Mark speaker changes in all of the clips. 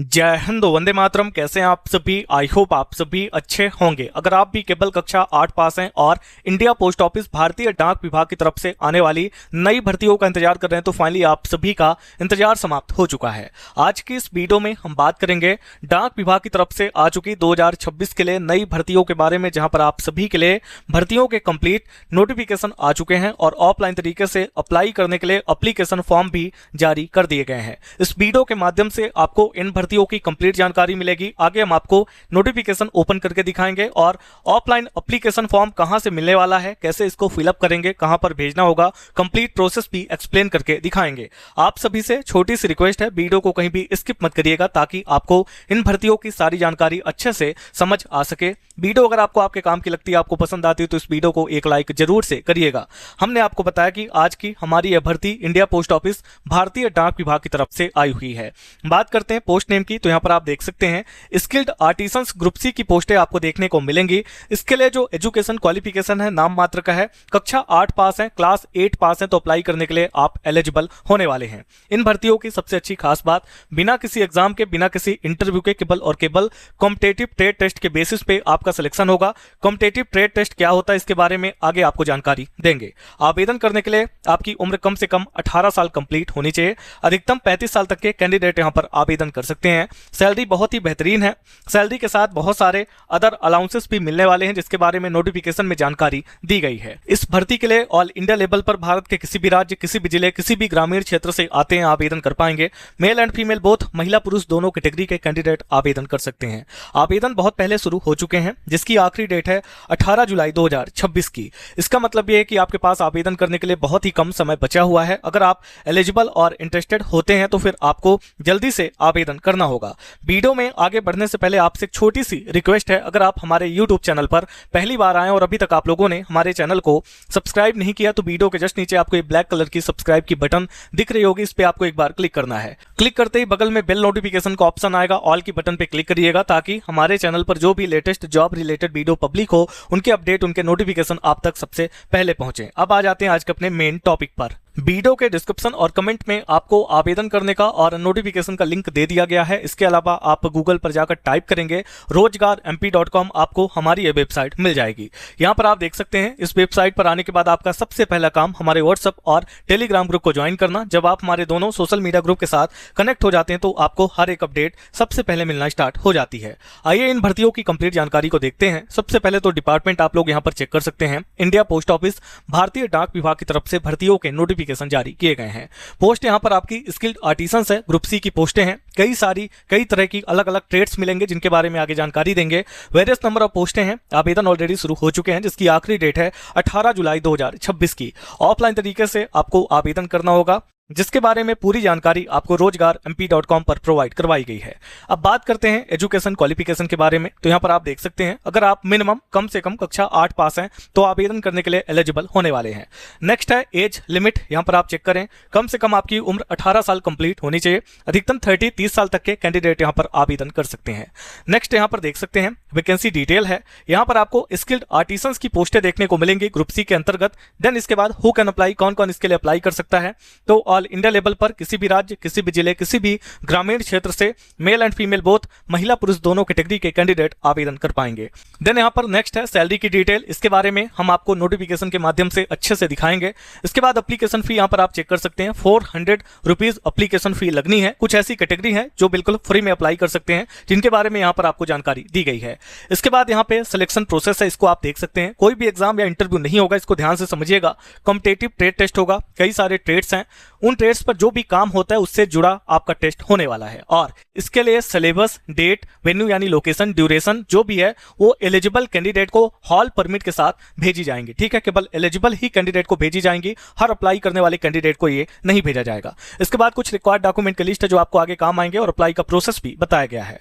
Speaker 1: जय हिंद, वंदे मातरम। कैसे हैं आप सभी? आई होप आप सभी अच्छे होंगे। अगर आप भी केवल कक्षा 8 पास हैं और इंडिया पोस्ट ऑफिस भारतीय डाक विभाग की तरफ से आने वाली नई भर्तियों का इंतजार कर रहे हैं तो फाइनली आप सभी का इंतजार समाप्त हो चुका है। आज की इस वीडियो में हम बात करेंगे डाक विभाग की तरफ से आ चुकी 2026 के लिए नई भर्तियों के बारे में, जहां पर आप सभी के लिए भर्तियों के कंप्लीट नोटिफिकेशन आ चुके हैं और ऑफलाइन तरीके से अप्लाई करने के लिए एप्लीकेशन फॉर्म भी जारी कर दिए गए हैं। इस वीडियो के माध्यम से आपको इन भर्तियों की कंप्लीट जानकारी मिलेगी। आगे हम आपको नोटिफिकेशन ओपन करके दिखाएंगे और ऑफलाइन एप्लीकेशन फॉर्म कहां से मिलने वाला है, कैसे इसको फिलअप करेंगे, कहां पर भेजना होगा, कंप्लीट प्रोसेस भी एक्सप्लेन करके दिखाएंगे। आप सभी से छोटी सी रिक्वेस्ट है, वीडियो को कहीं भी स्किप मत करिएगा ताकि आपको इन भर्तियों की सारी जानकारी अच्छे से समझ आ सके। वीडियो अगर आपको आपके काम की लगती है, आपको पसंद आती है तो इस वीडियो को एक लाइक जरूर से करिएगा। हमने आपको बताया कि आज की हमारी यह भर्ती इंडिया पोस्ट ऑफिस भारतीय डाक विभाग की तरफ से आई हुई है। बात करते हैं पोस्ट नेम की, तो यहां पर आप देख सकते हैं स्किल्ड आर्टिसंस ग्रुप सी की पोस्टें आपको देखने को मिलेंगी। इसके लिए जो एजुकेशन क्वालिफिकेशन है नाम मात्र का है, कक्षा 8 पास है, क्लास 8 पास है तो अप्लाई करने के लिए आप एलिजिबल होने वाले हैं। इन भर्तियों की सबसे अच्छी खास बात, बिना किसी एग्जाम के, बिना किसी इंटरव्यू के केवल और केवल कॉम्पिटिटिव ट्रेड टेस्ट के बेसिस पे आपका सिलेक्शन होगा। कॉम्पिटिटिव ट्रेड टेस्ट क्या होता है इसके बारे में आगे आपको जानकारी देंगे। आवेदन करने के लिए आपकी उम्र कम से कम 18 साल कंप्लीट होनी चाहिए। अधिकतम 35 साल तक के कैंडिडेट यहां पर आवेदन कर सकते हैं। सैलरी बहुत ही बेहतरीन है। सैलरी के साथ बहुत सारे अदर अलाउंसेस भी मिलने वाले हैं जिसके बारे में नोटिफिकेशन में जानकारी दी गई है। इस भर्ती के लिए ऑल इंडिया लेवल पर भारत के किसी भी राज्य, किसी भी जिले, किसी भी ग्रामीण क्षेत्र से आते हैं आवेदन कर पाएंगे। मेल एंड फीमेल बोथ, महिला पुरुष दोनों कैटेगरी के कैंडिडेट आवेदन कर सकते हैं। आवेदन बहुत पहले शुरू हो चुके हैं जिसकी आखिरी डेट है 18 जुलाई 2026 की। इसका मतलब यह है कि आपके पास आवेदन करने के लिए बहुत ही कम समय बचा हुआ है। अगर आप एलिजिबल और इंटरेस्टेड होते हैं तो फिर आपको जल्दी से आवेदन करना होगा। वीडियो में आगे बढ़ने से पहले आपसे एक छोटी सी रिक्वेस्ट है, अगर आप हमारे YouTube चैनल पर पहली बार आए और अभी तक आप लोगों ने हमारे चैनल को सब्सक्राइब नहीं किया तो वीडियो के जस्ट नीचे आपको ये ब्लैक कलर की सब्सक्राइब की बटन दिख रही होगी, इस पे आपको एक बार क्लिक करना है। क्लिक करते ही बगल में बेल नोटिफिकेशन का ऑप्शन आएगा, ऑल की बटन पे क्लिक करिएगा ताकि हमारे चैनल पर जो भी latest job related video public हो उनके अपडेट, उनके नोटिफिकेशन आप तक सबसे पहले पहुंचे। अब आ जाते हैं आज के अपने मेन टॉपिक पर। वीडियो के डिस्क्रिप्शन और कमेंट में आपको आवेदन करने का और नोटिफिकेशन का लिंक दे दिया गया है। इसके अलावा आप गूगल पर जाकर टाइप करेंगे rozgarmp.com, आपको हमारी ये वेबसाइट मिल जाएगी। यहाँ पर आप देख सकते हैं, इस वेबसाइट पर आने के बाद आपका सबसे पहला काम हमारे व्हाट्सएप और टेलीग्राम ग्रुप को ज्वाइन करना। जब आप हमारे दोनों सोशल मीडिया ग्रुप के साथ कनेक्ट हो जाते हैं तो आपको हर एक अपडेट सबसे पहले मिलना स्टार्ट हो जाती है। आइए इन भर्तियों की कंप्लीट जानकारी को देखते हैं। सबसे पहले तो डिपार्टमेंट आप लोग यहाँ पर चेक कर सकते हैं, इंडिया पोस्ट ऑफिस भारतीय डाक विभाग की तरफ से भर्तियों के नोटिफिकेशन जारी किए गए हैं। पोस्ट यहां पर आपकी स्किल्ड आर्टिसंस है, ग्रुप सी की पोस्टें हैं। कई तरह की अलग अलग ट्रेड्स मिलेंगे जिनके बारे में आगे जानकारी देंगे। वेरियस नंबर ऑफ पोस्टें हैं। आवेदन ऑलरेडी शुरू हो चुके हैं जिसकी आखिरी डेट है 18 जुलाई 2026 की। ऑफलाइन तरीके से आपको आवेदन करना होगा जिसके बारे में पूरी जानकारी आपको rozgarmp.com पर प्रोवाइड करवाई गई है। अब बात करते हैं एजुकेशन क्वालिफिकेशन के बारे में, तो यहाँ पर आप देख सकते हैं अगर आप मिनिमम कम से कम कक्षा 8 पास हैं तो आवेदन करने के लिए एलिजिबल होने वाले हैं। नेक्स्ट है एज लिमिट, यहाँ पर आप चेक करें, कम से कम आपकी उम्र 18 साल कंप्लीट होनी चाहिए। अधिकतम 30 साल तक के कैंडिडेट यहाँ पर आवेदन कर सकते हैं। नेक्स्ट यहाँ पर देख सकते हैं वैकेंसी डिटेल है, यहाँ पर आपको स्किल्ड आर्टिसंस की पोस्टें देखने को मिलेंगी ग्रुप सी के अंतर्गत। देन इसके बाद हु कैन अप्लाई, कौन कौन इसके लिए अप्लाई कर सकता है, तो ऑल इंडिया लेवल पर किसी भी राज्य, किसी भी जिले, किसी भी ग्रामीण क्षेत्र से मेल एंड फीमेल बोथ, महिला पुरुष दोनों कैटेगरी के कैंडिडेट आवेदन कर पाएंगे। देन यहाँ पर नेक्स्ट है सैलरी की डिटेल, इसके बारे में हम आपको नोटिफिकेशन के माध्यम से अच्छे से दिखाएंगे। इसके बाद एप्लीकेशन फी यहाँ पर आप चेक कर सकते हैं, 400 रुपीज एप्लीकेशन फी लगनी है। कुछ ऐसी कैटेगरी है जो बिल्कुल फ्री में अप्लाई कर सकते हैं जिनके बारे में यहाँ पर आपको जानकारी दी गई है। इसके बाद यहाँ पे सिलेक्शन प्रोसेस है, इसको आप देख सकते हैं। कोई भी एग्जाम या इंटरव्यू नहीं होगा, इसको ध्यान से समझिएगा। कॉम्पिटिटिव ट्रेड टेस्ट होगा, कई सारे ट्रेड्स हैं, उन ट्रेड्स पर जो भी काम होता है उससे जुड़ा आपका टेस्ट होने वाला है और इसके लिए सिलेबस, डेट, वेन्यू यानी लोकेशन, ड्यूरेशन जो भी है वो एलिजिबल कैंडिडेट को हॉल परमिट के साथ भेजी जाएंगी। ठीक है, केवल एलिजिबल ही कैंडिडेट को भेजी जाएंगी, हर अप्लाई करने वाले कैंडिडेट को ये नहीं भेजा जाएगा। इसके बाद कुछ रिक्वायर्ड डॉक्यूमेंट की लिस्ट है जो आपको आगे काम आएंगे और अप्लाई का प्रोसेस भी बताया गया है।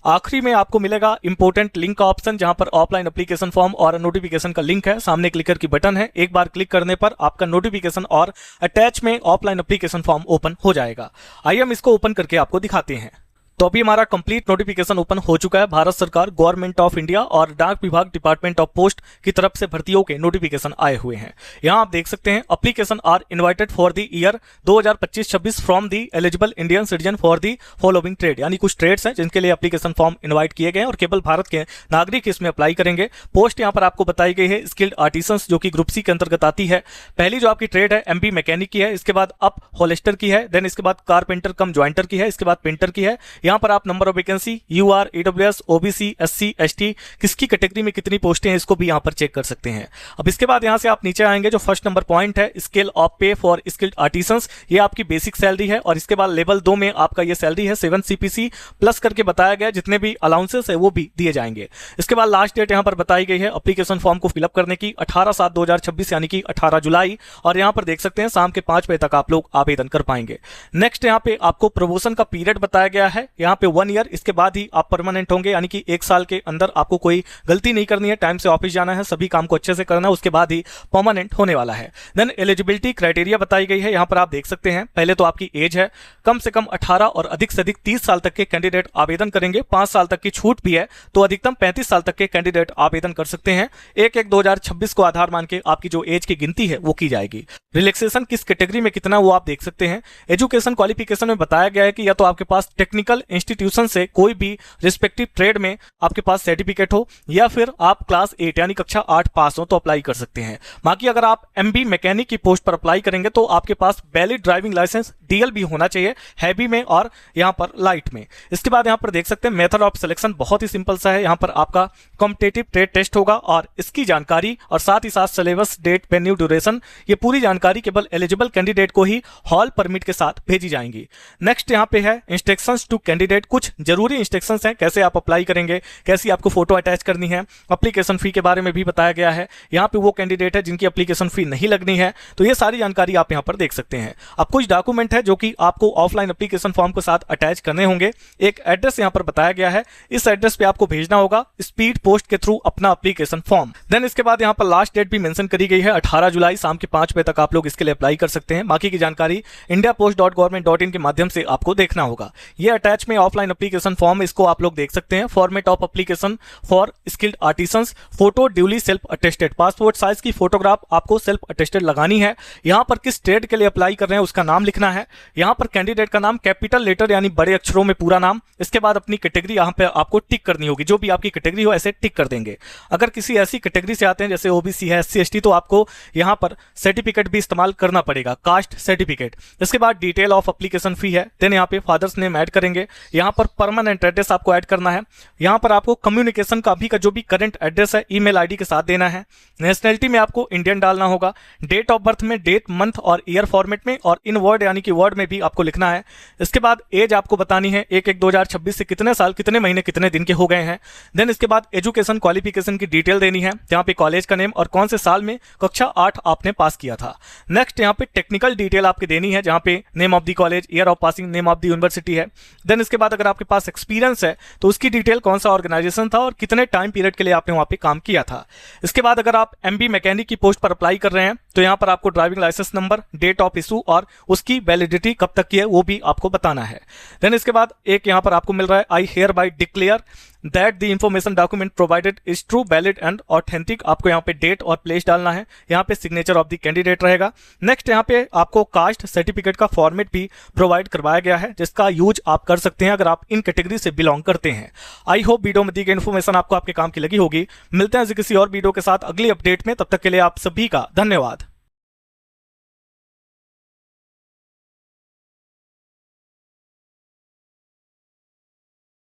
Speaker 1: आखिरी में आपको मिलेगा इंपोर्टेंट लिंक का ऑप्शन, जहां पर ऑफलाइन एप्लीकेशन फॉर्म और नोटिफिकेशन का लिंक है। सामने क्लिकर की बटन है, एक बार क्लिक करने पर आपका नोटिफिकेशन और अटैच में ऑफलाइन एप्लीकेशन फॉर्म ओपन हो जाएगा। आइए हम इसको ओपन करके आपको दिखाते हैं। तो अभी हमारा कंप्लीट नोटिफिकेशन ओपन हो चुका है। भारत सरकार, गवर्नमेंट ऑफ इंडिया और डाक विभाग, डिपार्टमेंट ऑफ पोस्ट की तरफ से भर्तियों के नोटिफिकेशन आए हुए हैं। यहाँ आप देख सकते हैं, application are invited for the year 2025-26 from the eligible Indian citizen for the following trade, यानी कुछ ट्रेड्स हैं जिनके लिए एप्लीकेशन फॉर्म इनवाइट किए गए हैं और केवल भारत के नागरिक इसमें अप्लाई करेंगे। पोस्ट यहाँ पर आपको बताई गई है स्किल्ड आर्टिसंस, जो कि ग्रुप सी के अंतर्गत आती है। पहली जो आपकी ट्रेड है एमबी मैकेनिक की है, इसके बाद अप होलिस्टर की है, देन इसके बाद कारपेंटर कम ज्वाइंटर की है, इसके बाद पेंटर की है। यहाँ पर आप number of vacancy, UR, EWS, OBC, SC, ST, किसकी कैटेगरी में कितनी पोस्टें हैं इसको भी यहाँ पर चेक कर सकते हैं। अब इसके बाद यहाँ से आप नीचे आएंगे, जो फर्स्ट नंबर पॉइंट है स्केल ऑफ पे फॉर स्किल्ड आर्टिसंस, ये आपकी बेसिक सैलरी है और इसके बाद लेवल 2 में आपका ये सैलरी है 7 सीपीसी प्लस करके बताया गया, जितने भी अलाउंसेस है वो भी दिए जाएंगे। इसके बाद लास्ट डेट यहाँ पर बताई गई है एप्लीकेशन फॉर्म को फिलअप करने की 18/7/2026 यानी कि 18 जुलाई, और यहाँ पर देख सकते हैं शाम के 5 बजे तक आप लोग आवेदन कर पाएंगे। नेक्स्ट यहाँ पे आपको प्रमोशन का पीरियड बताया गया है, यहाँ पे 1 ईयर, इसके बाद ही आप परमानेंट होंगे, यानी कि 1 साल के अंदर आपको कोई गलती नहीं करनी है, टाइम से ऑफिस जाना है, सभी काम को अच्छे से करना है, उसके बाद ही परमानेंट होने वाला है। देन एलिजिबिलिटी क्राइटेरिया बताई गई है, यहाँ पर आप देख सकते हैं। पहले तो आपकी एज है, कम से कम 18 और अधिक से अधिक 30 साल तक के कैंडिडेट आवेदन करेंगे। 5 साल तक की छूट भी है, तो अधिकतम 35 साल तक के कैंडिडेट आवेदन कर सकते हैं। 1/1/2026 को आधार मान के आपकी जो एज की गिनती है वो की जाएगी। रिलैक्सेशन किस कैटेगरी में कितना वो आप देख सकते हैं। एजुकेशन क्वालिफिकेशन में बताया गया है कि या तो आपके पास टेक्निकल इंस्टीट्यूशन से कोई भी रिस्पेक्टिव ट्रेड में आपके पास सर्टिफिकेट हो, या फिर आप क्लास 8 यानी कक्षा 8 पास हो तो अप्लाई कर सकते हैं। बाकी अगर आप एमबी मैकेनिक की पोस्ट पर अप्लाई करेंगे तो आपके पास वैलिड ड्राइविंग लाइसेंस डीएल भी होना चाहिए, हैवी में और यहाँ पर लाइट में। इसके बाद यहाँ पर देख सकते हैं मेथड ऑफ सिलेक्शन बहुत ही सिंपल सा है। यहाँ पर आपका कॉम्पिटिटिव ट्रेड टेस्ट होगा और इसकी जानकारी और साथ ही साथ सिलेबस, डेट, वेन्यू, ड्यूरेशन, ये पूरी जानकारी केवल एलिजिबल कैंडिडेट को ही हॉल परमिट के साथ भेजी जाएंगी। नेक्स्ट यहाँ पे है इंस्ट्रक्शंस टू कैंडिडेट, कुछ जरूरी इंस्ट्रक्शंस हैं, कैसे आप अप्लाई करेंगे, कैसी आपको फोटो अटैच करनी है। एप्लीकेशन फी के बारे में भी बताया गया है। यहाँ पे वो कैंडिडेट है जिनकी एप्लीकेशन फी नहीं लगनी है, तो ये सारी जानकारी आप यहाँ पर देख सकते हैं। अब कुछ डॉक्यूमेंट है जो कि आपको ऑफलाइन एप्लीकेशन फॉर्म के साथ अटैच करने होंगे। एक एड्रेस यहाँ पर बताया गया है, इस एड्रेस पे आपको भेजना होगा स्पीड पोस्ट के थ्रू अपना एप्लीकेशन फॉर्म। देन इसके बाद यहाँ पर लास्ट डेट भी मेंशन करी गई है, 18 जुलाई शाम के 5 बजे तक आप लोग इसके लिए अप्लाई कर सकते हैं। बाकी की जानकारी indiapost.government.in के माध्यम से आपको देखना होगा। ये अटैच में ऑफलाइन एप्लीकेशन फॉर्म, इसको आप लोग देख सकते हैं। Format of application for skilled artisans, photo duly self attested, passport size की फोटोग्राफ आपको सेल्फ अटेस्टेड लगानी है। यहाँ पर किस ट्रेड के लिए अप्लाई कर रहे हैं उसका नाम लिखना है। यहाँ पर कैंडिडेट का नाम कैपिटल लेटर यानी बड़े अक्षरों में पूरा नाम, इसके बाद अपनी कैटेगरी यहाँ पे आपको टिक करनी होगी, जो भी आपकी कैटेगरी हो ऐसे टिक कर देंगे। अगर किसी ऐसी कैटेगरी से आते हैं जैसे ओबीसी है, एससी, एसटी, तो आपको यहाँ पर सर्टिफिकेट भी इस्तेमाल करना पड़ेगा, कास्ट सर्टिफिकेट। इसके बाद डिटेल ऑफ एप्लीकेशन फी है, देन यहाँ पे फादर्स नेम ऐड करेंगे। यहाँ पर परमानेंट एड्रेस आपको ऐड करना है। यहाँ पर आपको कम्युनिकेशन का अभी का जो भी करंट एड्रेस है ईमेल आईडी के साथ देना है। नेशनलिटी में आपको इंडियन डालना होगा। डेट ऑफ बर्थ में डेट, मंथ और ईयर फॉर्मेट में, और इन वर्ड यानी कि वर्ड में भी आपको लिखना है। इसके बाद एज आपको बतानी है, 1/1/2026 से कितने साल, कितने महीने, कितने दिन के हो गए हैं। देन इसके बाद एजुकेशन क्वालिफिकेशन की डिटेल देनी है, जहाँ पे कॉलेज का नेम और कौन से साल में कक्षा 8 आपने पास किया था। नेक्स्ट यहाँ पे टेक्निकल डिटेल आपकी देनी है, जहाँ पे name of the college, year of passing, name of the university है। देन इसके बाद अगर आपके पास एक्सपीरियंस है तो उसकी डिटेल, कौन सा ऑर्गेनाइजेशन था और कितने टाइम पीरियड के लिए आपने वहाँ पे काम किया था। इसके बाद अगर आप एमबी मैकेनिक की पोस्ट पर अप्लाई कर रहे हैं तो यहाँ पर आपको driving licence number, date of issue और उसकी वैलिडिटी कब तक की है वो भी आपको बताना है। देन इसके बाद एक यहाँ पर आपको मिल रहा है, I hear bye declare that the information document provided is true, valid and authentic. आपको यहाँ पे डेट और प्लेस डालना है, यहाँ पे सिग्नेचर ऑफ द कैंडिडेट रहेगा। नेक्स्ट यहाँ पे आपको कास्ट सर्टिफिकेट का फॉर्मेट भी प्रोवाइड करवाया गया है, जिसका यूज आप कर सकते हैं अगर आप इन कैटेगरी से बिलोंग करते हैं। आई होप वीडियो में दी गई इन्फॉर्मेशन आपको आपके काम की लगी होगी। मिलते हैं किसी और वीडियो के साथ अगली अपडेट में, तब तक के लिए आप सभी का धन्यवाद।